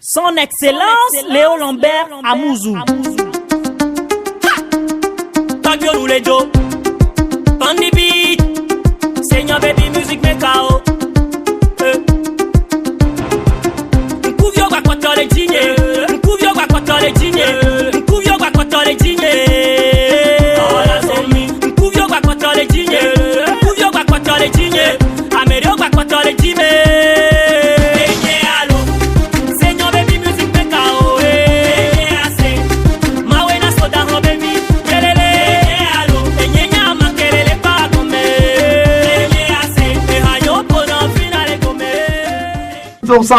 Son Excellence Léo Lambert Amouzou. Tagyo Louledo, on the beat, Seigneur baby music mekao. Nkuvyo kwa kotole jinye, nkuvyo kwa kotole jinye, nkuvyo kwa kotole jinye. Nkuvyo kwa kotole jinye, nkuvyo kwa kotole jinye, amerio kwa kotole jinye.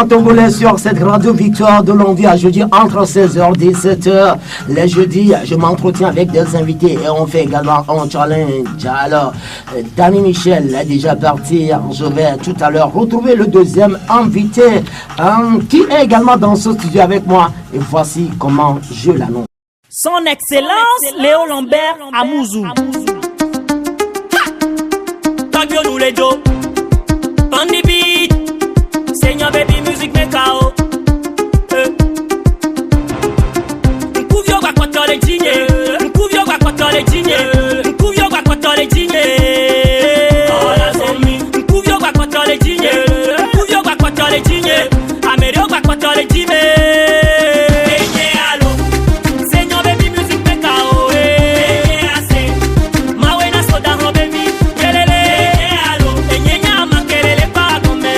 Togolais sur cette radio Victoire de lundi à jeudi entre 16h et 17h. Les jeudis, je m'entretiens avec des invités et on fait également un challenge. Alors, Danny Michel est déjà parti. Je vais tout à l'heure retrouver le deuxième invité qui est également dans ce studio avec moi. Et voici comment je l'annonce. Son Excellence Léo Lambert Amouzou. Tagyo Louledo, on the beat. Seigneur baby music mekao. Nkuvyo kwa kotole jinye, nkuvyo kwa kotole jinye, nkuvyo kwa kotole jinye. Nkuvyo kwa kotole jinye, nkuvyo kwa kotole jinye, amerio kwa kotole jinye. Seigneur baby music mekao. Mawe na soda ho baby, kelele. Enyenya makelele pa gome.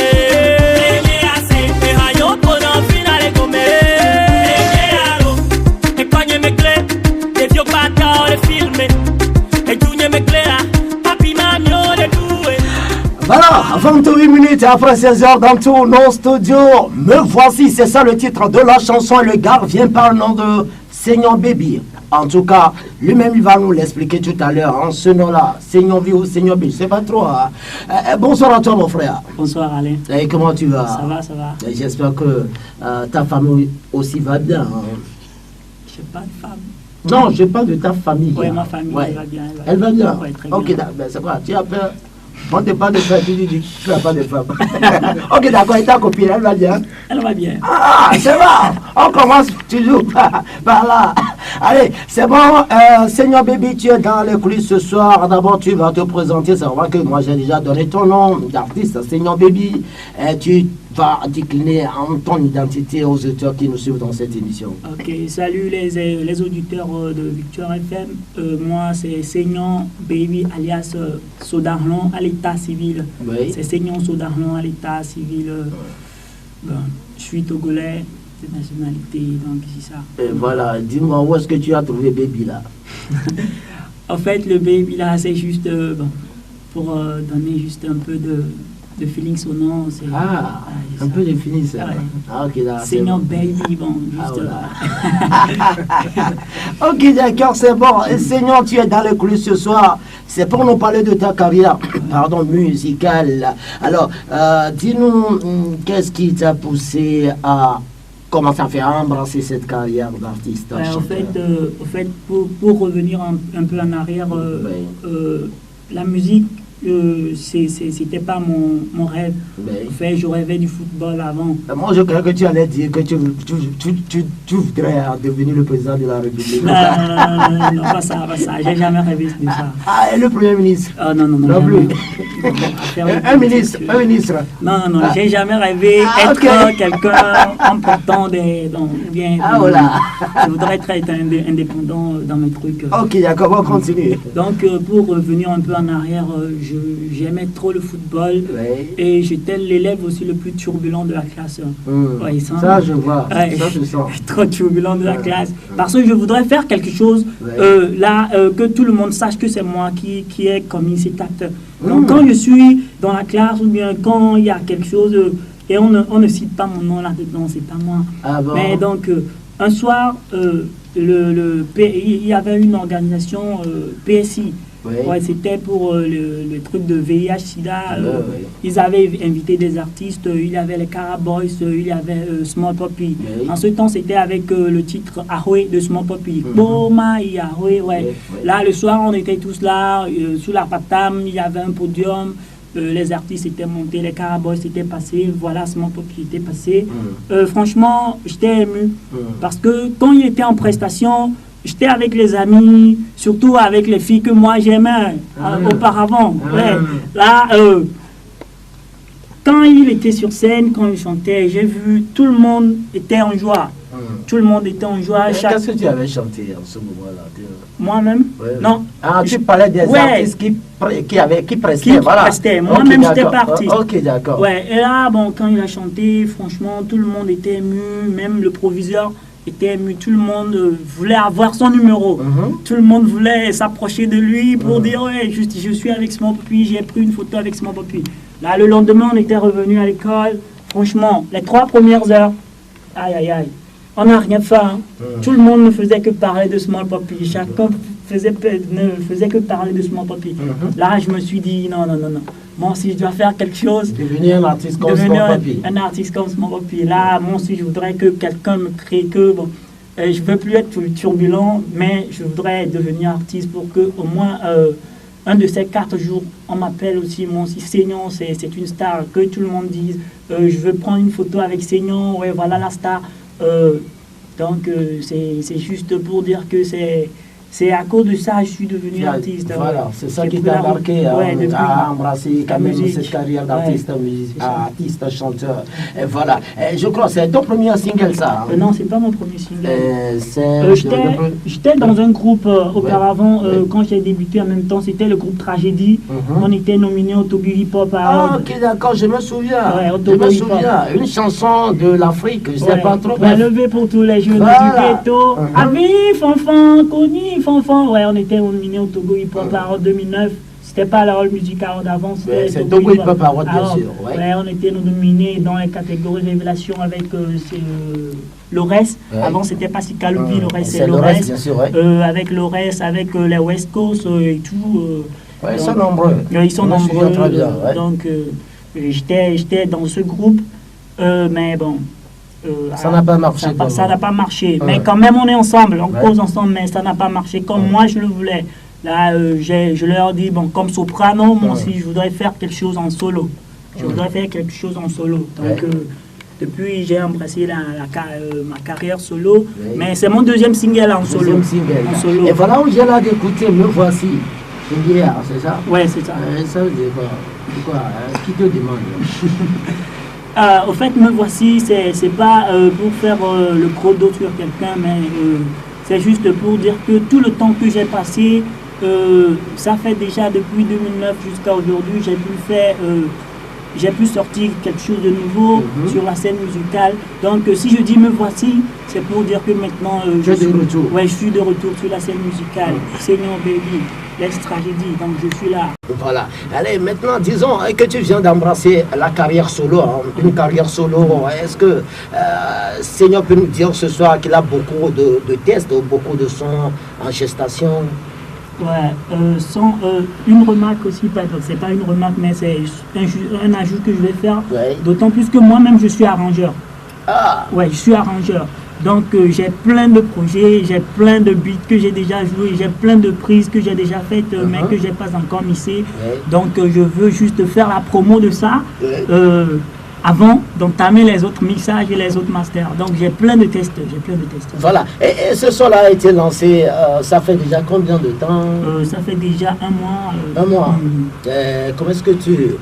Voilà, 28 minutes après 16h dans tous nos studios. Me voici, c'est ça le titre de la chanson. Le gars vient par le nom de Seigneur Baby. En tout cas, lui-même, il va nous l'expliquer tout à l'heure. En ce nom-là, Seigneur Baby ou Seigneur Baby, je sais pas trop. Hein. Bonsoir à toi, mon frère. Bonsoir, Alain. Et comment tu vas? Ça va, ça va. J'espère que ta famille aussi va bien. Hein. Je n'ai pas de femme. Non, je parle de ta famille. Oui, ma famille, ouais. elle va bien. Elle va bien? Oui, très ok, bien. c'est quoi? Tu as peur? On ne pas de femme, tu dis tu n'as pas de femme. Ok, d'accord, et ta copine, elle va bien? Elle va bien. Ah, c'est bon. On commence toujours par là. Allez, c'est bon. Seigneur Baby, tu es dans les coulisses ce soir. D'abord, tu vas te présenter. C'est vrai que moi, j'ai déjà donné ton nom d'artiste, Seigneur Baby. Et tu vas décliner en ton identité aux auditeurs qui nous suivent dans cette émission. Ok, salut les auditeurs de Victoire FM. Moi, c'est Seigneur Baby alias Sodarlon à l'état civil. Oui. C'est Seigneur Sodarlon à l'état civil. Bon, je suis togolais de nationalité, donc c'est ça. Et voilà, dis-moi, où est-ce que tu as trouvé Baby là? En fait, le Baby là, c'est juste bon, pour donner juste un peu de feeling au nom. Ah, un peu de feeling ça. Ouais. Ah, ok, d'accord. Seigneur Baby, bon, juste Ok, d'accord, c'est bon. Et Seigneur, tu es dans les coulisses ce soir. C'est pour nous parler de ta carrière musicale. Alors, dis-nous, qu'est-ce qui t'a poussé à commencer à faire embrasser cette carrière d'artiste? En fait, pour revenir un peu en arrière, la musique, c'était pas mon rêve. En fait, je rêvais du football avant. Moi, je crois que tu allais dire que tu voudrais devenir le président de la République. Non, pas ça. J'ai jamais rêvé de ça. Ah, et le Premier ministre? Non. Non plus. Un ministre. Non, j'ai jamais rêvé être quelqu'un en portant bien. Ah, voilà. Je voudrais être indépendant dans mes trucs. Ok, d'accord, on continue. Donc, pour revenir un peu en arrière, j'aimais trop le football et j'étais l'élève aussi le plus turbulent de la classe. Ouais, ça, je vois. Ça, je sens. Trop turbulent de la classe. Parce que je voudrais faire quelque chose que tout le monde sache que c'est moi qui est commis cet acte. Donc, quand je suis dans la classe ou bien quand il y a quelque chose et on ne cite pas mon nom là-dedans, c'est pas moi. Ah bon? Mais donc, un soir, il y avait une organisation PSI. Ouais, c'était pour le truc de VIH-Sida. Ils avaient invité des artistes. Il y avait les Caraboys, il y avait Small Poppy. En ce temps, c'était avec le titre Ahoy de Small Poppy. Boma, Ahoy, ouais. Là, le soir, on était tous là, sous la patam. Il y avait un podium. les artistes étaient montés, les Caraboys étaient passés, voilà, Small Poppy était passé. Franchement, j'étais ému. Parce que quand il était en prestation, j'étais avec les amis, surtout avec les filles que moi j'aimais auparavant. Ouais. Là, quand il était sur scène, quand il chantait, j'ai vu tout le monde était en joie. Tout le monde était en joie. Qu'est-ce que tu avais chanté en ce moment-là? Moi-même? Non. Ah, tu parlais des artistes qui prestaient, voilà. Moi-même, j'étais parti. Ok, d'accord. Ouais, et là, bon, quand il a chanté, franchement, tout le monde était ému, même le proviseur était ému, tout le monde voulait avoir son numéro. Tout le monde voulait s'approcher de lui pour dire, ouais, je suis avec Small Poppy, j'ai pris une photo avec Small Poppy. Là, le lendemain, on était revenu à l'école. Franchement, les 3 premières heures, aïe, aïe, aïe. On n'a rien fait. Hein. Tout le monde ne faisait que parler de Small Poppy. Chacun ne faisait que parler de Small Poppy. Là, je me suis dit, non. Moi aussi, je dois faire quelque chose. Devenir un artiste comme Small Poppy. Un artiste comme Small Poppy. Là, moi aussi, je voudrais que quelqu'un me crée que... Bon, je ne veux plus être turbulent, mais je voudrais devenir artiste pour que au moins... un de ces 4 jours, on m'appelle aussi, moi aussi, Seignon, c'est une star, que tout le monde dise, je veux prendre une photo avec Seignon, ouais, voilà la star. Donc, c'est juste pour dire que c'est à cause de ça que je suis devenu artiste. Voilà, c'est ça qui t'a marqué à embrasser quand même cette carrière d'artiste, artiste, chanteur. Et voilà, je crois que c'est ton premier single, ça. Non, c'est pas mon premier single. J'étais dans un groupe auparavant, quand j'ai débuté en même temps, c'était le groupe Tragédie. On était nominé au Togo Hip Hop. Ah, ok, d'accord, je me souviens. Une chanson de l'Afrique, je sais pas trop. Levé pour tous les jeunes du ghetto. Avis, fanfan, connu. Ouais, on était nominé au Togo Hip Hop en 2009. C'était pas la All Music Award avant, c'était Togo Hip Hop Award, bien sûr. Ouais, on était nominés dans les catégories révélation avec l'ORES. Avant, c'était pas si Kaloubi, l'ORES, c'est l'ORES. Avec l'ORES, avec les West Coast et tout. Ils sont nombreux. Ils sont nombreux. Très bien, donc, j'étais dans ce groupe, mais bon. Ça n'a pas marché. Ça n'a pas marché. Mais quand même, on est ensemble, on cause ensemble, mais ça n'a pas marché comme moi je le voulais. Là, je leur dis, bon, comme soprano, moi aussi, je voudrais faire quelque chose en solo. Je voudrais faire quelque chose en solo. Donc, depuis, j'ai embrassé ma carrière solo. Mais c'est mon deuxième single en solo. Et voilà où j'ai là d'écouter Me Voici. C'est ça? Ouais, c'est ça. Ça veut dire quoi? Qui te demande? Au fait, Me Voici, c'est pas pour faire le gros dos sur quelqu'un, mais c'est juste pour dire que tout le temps que j'ai passé, ça fait déjà depuis 2009 jusqu'à aujourd'hui, j'ai pu sortir quelque chose de nouveau sur la scène musicale. Donc si je dis Me Voici, c'est pour dire que maintenant je suis de retour sur la scène musicale. Seignon Baby, l'ex-tragédie, donc je suis là. Voilà. Allez, maintenant, disons que tu viens d'embrasser la carrière solo, une carrière solo. Est-ce que Seignon peut nous dire ce soir qu'il a beaucoup de tests, beaucoup de sons en gestation? Ouais, une remarque aussi, c'est pas une remarque, mais c'est un ajout que je vais faire. D'autant plus que moi-même, je suis arrangeur. Ouais, je suis arrangeur. Donc j'ai plein de projets, j'ai plein de beats que j'ai déjà joués, j'ai plein de prises que j'ai déjà faites, mais que j'ai pas encore mixées. Donc je veux juste faire la promo de ça avant d'entamer les autres mixages et les autres masters. Donc j'ai plein de tests, Voilà. Et ce son-là a été lancé, ça fait déjà combien de temps? Ça fait déjà 1 mois. 1 mois. Comment est-ce que tu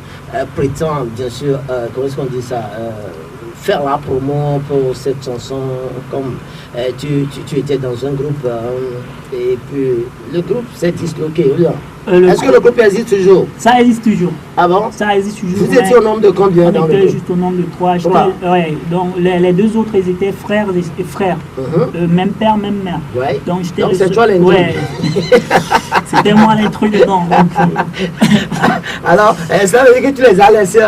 prétends, bien sûr, comment est-ce qu'on dit ça, faire la promo pour cette chanson, comme tu étais dans un groupe et puis le groupe s'est disloqué. Est-ce que le groupe existe toujours? Ça existe toujours. Ah bon? Ça existe toujours. Vous étiez au nombre de combien dans le groupe? On était juste au nombre de 3. Ouais, donc les 2 autres, ils étaient frères et frères. Même père, même mère. Ouais. Donc c'est toi les C'était moi les trucs dedans. Alors, ça veut dire que tu les as laissés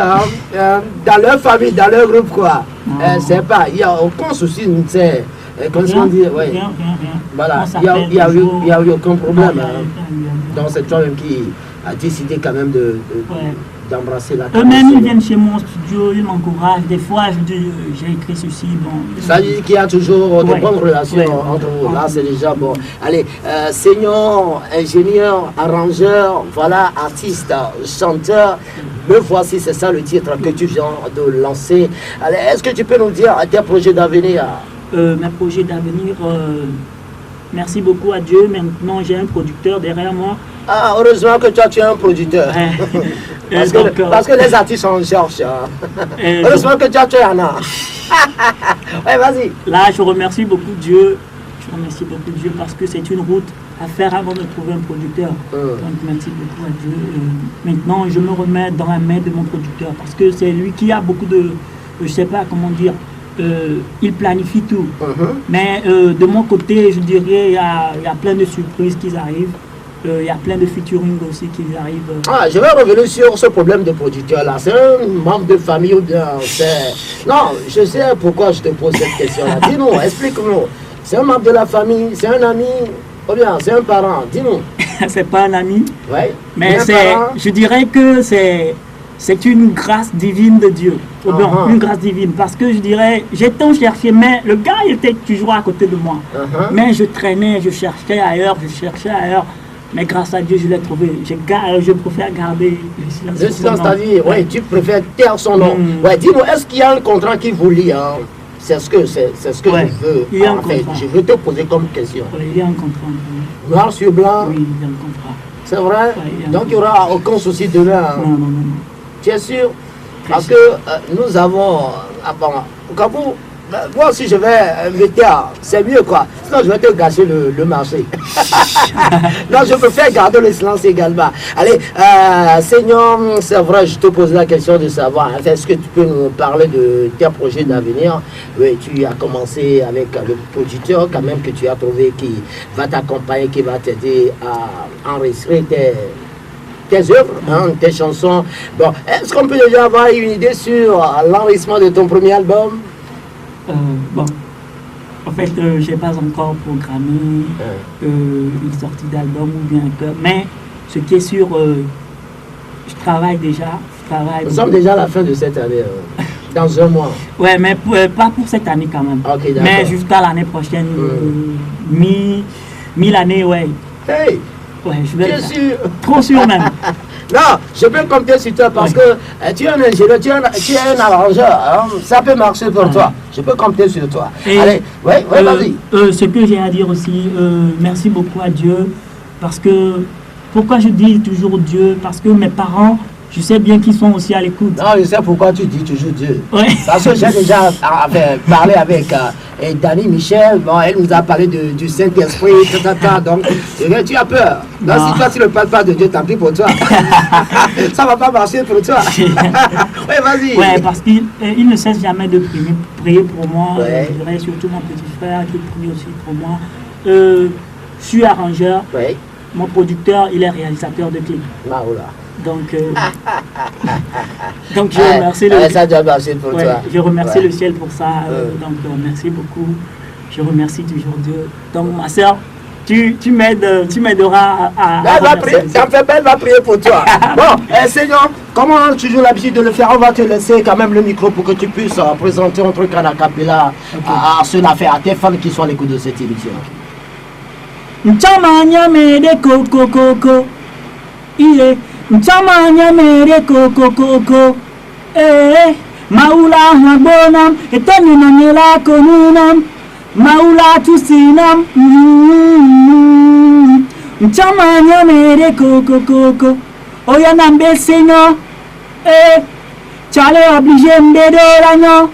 dans leur famille, dans leur groupe, quoi. C'est pas, il n'y a aucun souci, c'est... Comme on dit, rien. Voilà, il n'y a eu aucun problème. Donc c'est toi-même qui a décidé quand même d'embrasser la carrière. Eux-mêmes, ils viennent chez moi au studio, ils m'encouragent. Des fois, je dis, j'ai écrit ceci. Bon. Ça veut dire qu'il y a toujours de bonnes relations entre vous. Là, c'est déjà bon. Allez, Seignon, ingénieur, arrangeur, voilà, artiste, chanteur. Me voici, c'est ça le titre que tu viens de lancer. Allez, est-ce que tu peux nous dire tes projets d'avenir? Mes projets d'avenir, merci beaucoup à Dieu. Maintenant, j'ai un producteur derrière moi. Ah, heureusement que tu es un producteur. Parce que les artistes en cherchent. Heureusement que tu es un art. Ouais, vas-y. Là, je remercie beaucoup Dieu. Je remercie beaucoup Dieu parce que c'est une route à faire avant de trouver un producteur. Donc, merci beaucoup à Dieu. Maintenant, je me remets dans la main de mon producteur parce que c'est lui qui a beaucoup de... je sais pas comment dire. Il planifie tout. Mais de mon côté, je dirais, il y a plein de surprises qui arrivent. Il y a plein de featuring aussi qui arrivent. Ah, je vais revenir sur ce problème de producteur-là. C'est un membre de famille ou bien c'est... Non, je sais pourquoi je te pose cette question-là. Dis-nous, explique-nous. C'est un membre de la famille, c'est un ami ou bien c'est un parent? Dis-nous. C'est pas un ami. Ouais. Mais je dirais que c'est une grâce divine de Dieu. Une grâce divine. Parce que je dirais, j'ai tant cherché, mais le gars il était toujours à côté de moi. Mais je traînais, je cherchais ailleurs. Mais grâce à Dieu, je l'ai trouvé. Je préfère garder le silence. Le silence, c'est-à-dire, ouais, tu préfères taire son nom. Ouais, dis-nous, est-ce qu'il y a un contrat qui vous lie? C'est ce que ouais, je veux. Il y a un contrat. Je veux te poser comme question. Ouais, il y a un contrat. Noir sur blanc? Oui, il y a un contrat. C'est vrai? Ouais, donc il n'y aura aucun souci de là. Non. Tu es sûr? Parce que nous avons... moi aussi je vais me taire, c'est mieux quoi. Sinon je vais te gâcher le marché. Non, je préfère garder le silence également. Allez, Seigneur, c'est vrai, je te pose la question de savoir, est-ce que tu peux nous parler de tes projets d'avenir? Oui, tu as commencé avec le producteur quand même que tu as trouvé qui va t'accompagner, qui va t'aider à enregistrer tes œuvres, tes chansons. Bon, est-ce qu'on peut déjà avoir une idée sur l'enregistrement de ton premier album? Bon, en fait, je n'ai pas encore programmé une sortie d'album ou bien mais ce qui est sûr, je travaille déjà. Nous sommes déjà à la fin de cette année, dans un mois. Ouais, mais pas pour cette année quand même. Okay, mais jusqu'à l'année prochaine, mi-l'année, ouais. Hey! Ouais, je vais. Sûr. Trop sûr même. Non, je peux compter sur toi parce que tu es un ingénieur, tu es un arrangeur. Ça peut marcher pour toi. Je peux compter sur toi. Et allez, vas-y. Ce que j'ai à dire aussi, merci beaucoup à Dieu. Parce que, pourquoi je dis toujours Dieu? Parce que mes parents, je sais bien qu'ils sont aussi à l'écoute. Non, je sais pourquoi tu dis toujours Dieu. Ouais. Parce que j'ai déjà parlé avec Dani Michel. Bon, elle nous a parlé du Saint-Esprit, donc tu as peur. Donc, si toi tu ne parles pas de Dieu, tant pis pour toi. Ça ne va pas marcher pour toi. Oui, vas-y. Ouais, parce qu'il ne cesse jamais de prier pour moi. Ouais. Je dirais surtout mon petit frère qui prie aussi pour moi. Je suis arrangeur. Ouais. Mon producteur, il est réalisateur de clips. Ah, oula. Donc je remercie ça doit marcher pour toi. Je remercie le ciel pour ça. Donc merci beaucoup. Je remercie toujours Dieu. Donc ma soeur, tu m'aideras à elle va prier pour toi. Bon, Seigneur, comment tu joues l'habitude de le faire? On va te laisser quand même le micro pour que tu puisses présenter un truc à la capella à ceux à tes fans qui sont à l'écoute de cette émission. Mchamanya mere koko maula bonam etani nanyela konunam maula tusinam mchamanya mere koko oya nambe seigneur chale obligé m'dedoranyo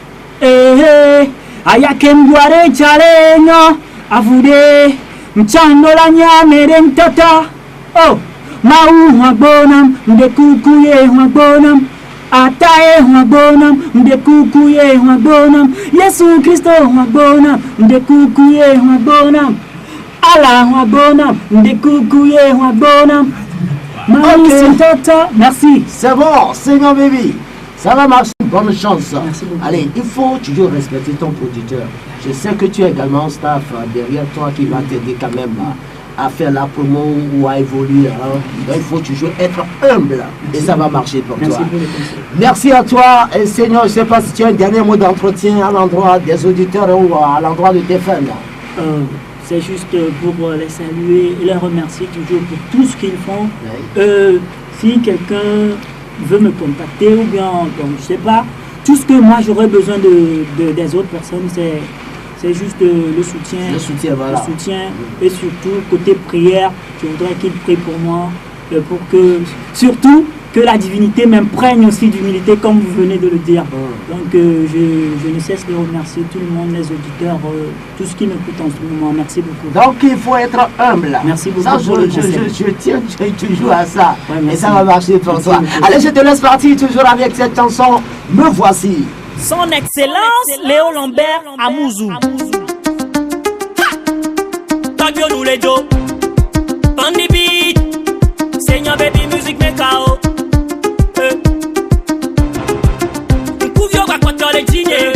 ayakem doare chale nyo avude mchandolanya mere ntata Mau bonam, ndekukuye bonam, atae bonam, ndekukuye bonam, Yesu Kristo bonam, ndekukuye bonam, Allah bonam, ndekukuye bonam. Merci. C'est bon, Seigneur baby. Ça va marcher, bonne chance. Merci beaucoup. Allez, il faut toujours respecter ton producteur. Je sais que tu as également un staff derrière toi qui va t'aider quand même à faire la promo ou à évoluer. Donc il faut toujours être humble. Merci. Et ça va marcher pour toi. Merci à toi. Et Seigneur, je ne sais pas si tu as un dernier mot d'entretien à l'endroit des auditeurs ou à l'endroit de tes fans. C'est juste pour les saluer et les remercier toujours pour tout ce qu'ils font. Oui. Si quelqu'un veut me contacter ou bien, donc, je sais pas. Tout ce que moi j'aurais besoin des autres personnes, c'est juste le soutien. Le soutien, voilà. Le soutien. Et surtout, côté prière, je voudrais qu'ils prient pour moi. Pour que, surtout, que la divinité m'imprègne aussi d'humilité, comme vous venez de le dire. Donc, je ne cesse de remercier tout le monde, les auditeurs, tout ce qui m'écoute en ce moment. Merci beaucoup. Donc, il faut être humble. Merci beaucoup. Ça, je tiens toujours à ça. Ouais, et ça va marcher pour toi. Allez, je te laisse partir toujours avec cette chanson. Me voici. Son Excellence Léo Lambert Amouzou. Tagyo nous les dos. Bandi beat. Seigneur baby music mekao. Nkuvyo kwa kwa tole jinye.